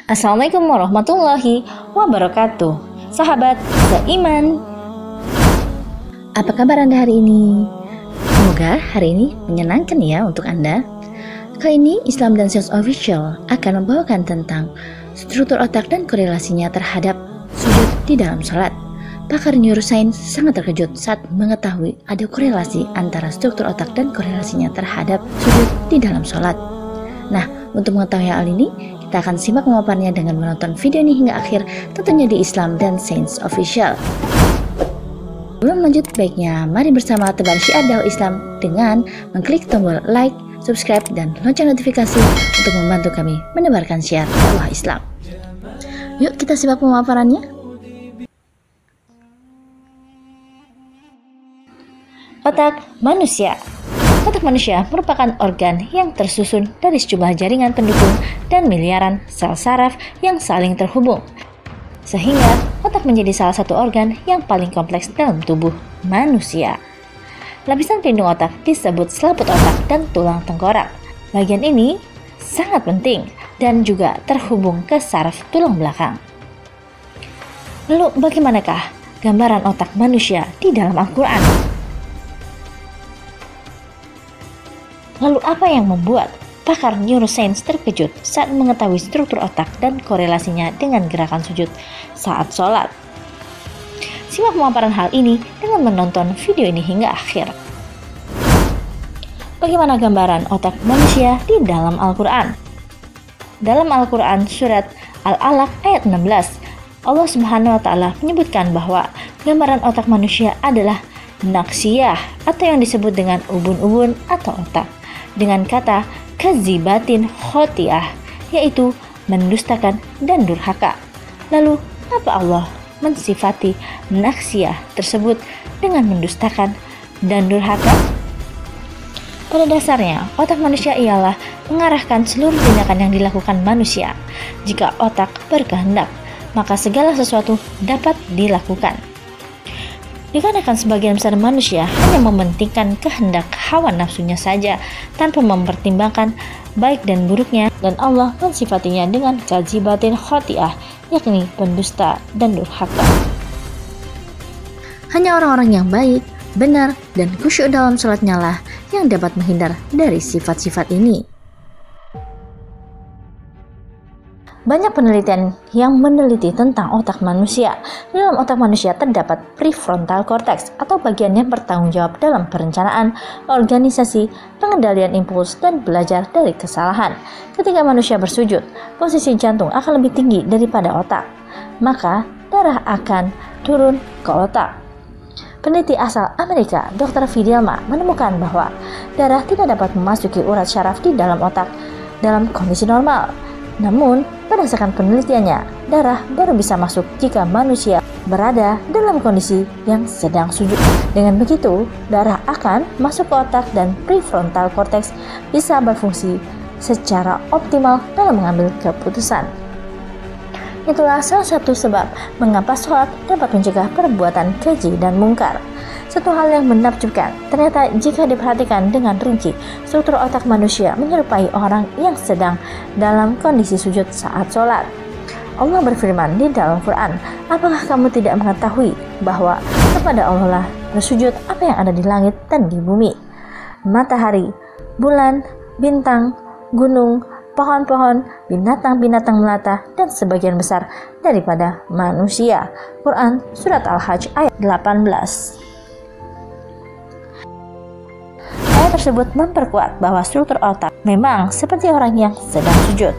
Assalamualaikum warahmatullahi wabarakatuh. Sahabat seiman, apa kabar Anda hari ini? Semoga hari ini menyenangkan ya untuk Anda. Kali ini Islam dan Science Official akan membawakan tentang struktur otak dan korelasinya terhadap sujud di dalam sholat. Pakar neuroscience sangat terkejut saat mengetahui ada korelasi antara struktur otak dan korelasinya terhadap sujud di dalam sholat. Nah, untuk mengetahui hal ini, kita akan simak pemaparannya dengan menonton video ini hingga akhir, tentunya di Islam dan Science Official. Sebelum lanjut, baiknya mari bersama tebar syiar dakwah Islam dengan mengklik tombol like, subscribe, dan lonceng notifikasi untuk membantu kami menebarkan syiar dakwah Islam. Yuk kita simak pemaparannya. Otak manusia. Otak manusia merupakan organ yang tersusun dari sejumlah jaringan pendukung dan miliaran sel saraf yang saling terhubung. Sehingga otak menjadi salah satu organ yang paling kompleks dalam tubuh manusia. Lapisan pelindung otak disebut selaput otak dan tulang tengkorak. Bagian ini sangat penting dan juga terhubung ke saraf tulang belakang. Lalu bagaimanakah gambaran otak manusia di dalam Al-Quran? Lalu apa yang membuat pakar neuroscience terkejut saat mengetahui struktur otak dan korelasinya dengan gerakan sujud saat sholat? Simak pemaparan hal ini dengan menonton video ini hingga akhir. Bagaimana gambaran otak manusia di dalam Al-Quran? Dalam Al-Quran surat Al-Alaq ayat 16, Allah Subhanahu wa Ta'ala menyebutkan bahwa gambaran otak manusia adalah naksiyah atau yang disebut dengan ubun-ubun atau otak, dengan kata kazibatin khotiah, yaitu mendustakan dan durhaka. Lalu apa Allah mensifati naksiyah tersebut dengan mendustakan dan durhaka? Pada dasarnya, otak manusia ialah mengarahkan seluruh tindakan yang dilakukan manusia. Jika otak berkehendak, maka segala sesuatu dapat dilakukan. Dikarenakan sebagian besar manusia hanya mementingkan kehendak hawa nafsunya saja tanpa mempertimbangkan baik dan buruknya, dan Allah mensifatinya dengan kazibatin khotiah, yakni pendusta dan durhaka. Hanya orang-orang yang baik, benar, dan khusyuk dalam sholatnya lah yang dapat menghindar dari sifat-sifat ini. Banyak penelitian yang meneliti tentang otak manusia. Di dalam otak manusia terdapat prefrontal cortex atau bagian yang bertanggung jawab dalam perencanaan, organisasi, pengendalian impuls, dan belajar dari kesalahan. Ketika manusia bersujud, posisi jantung akan lebih tinggi daripada otak, maka darah akan turun ke otak. Peneliti asal Amerika, Dr. Fidelma, menemukan bahwa darah tidak dapat memasuki urat syaraf di dalam otak dalam kondisi normal. Namun, berdasarkan penelitiannya, darah baru bisa masuk jika manusia berada dalam kondisi yang sedang sujud. Dengan begitu, darah akan masuk ke otak dan prefrontal cortex bisa berfungsi secara optimal dalam mengambil keputusan. Itulah salah satu sebab mengapa sholat dapat mencegah perbuatan keji dan mungkar. Satu hal yang menakjubkan, ternyata jika diperhatikan dengan rinci, struktur otak manusia menyerupai orang yang sedang dalam kondisi sujud saat sholat. Allah berfirman di dalam Quran, apakah kamu tidak mengetahui bahwa kepada Allah lah bersujud apa yang ada di langit dan di bumi, matahari, bulan, bintang, gunung, pohon-pohon, binatang-binatang melata, dan sebagian besar daripada manusia. Quran Surat Al-Hajj ayat 18. Ayat tersebut memperkuat bahwa struktur otak memang seperti orang yang sedang sujud.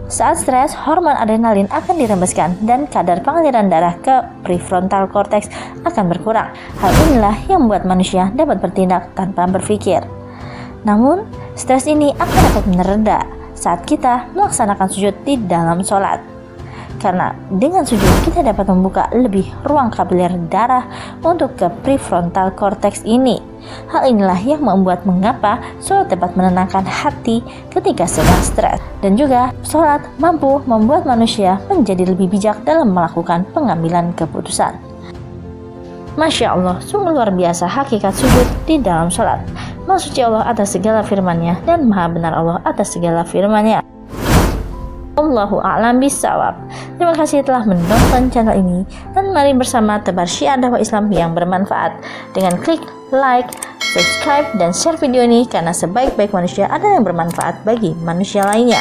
Saat stres, hormon adrenalin akan dirembeskan dan kadar pengaliran darah ke prefrontal cortex akan berkurang. Hal inilah yang membuat manusia dapat bertindak tanpa berpikir. Namun, stres ini akan dapat mereda saat kita melaksanakan sujud di dalam sholat. Karena dengan sujud kita dapat membuka lebih ruang kapiler darah untuk ke prefrontal cortex ini. Hal inilah yang membuat mengapa sholat dapat menenangkan hati ketika sedang stres. Dan juga sholat mampu membuat manusia menjadi lebih bijak dalam melakukan pengambilan keputusan. Masya Allah, sungguh luar biasa hakikat sujud di dalam sholat. Maha suci Allah atas segala firman-Nya dan maha benar Allah atas segala firman-Nya. Allahu a'lam bishawab. Terima kasih telah menonton channel ini, dan mari bersama tebar syiar dakwah Islam yang bermanfaat dengan klik like, subscribe, dan share video ini, karena sebaik-baik manusia ada yang bermanfaat bagi manusia lainnya.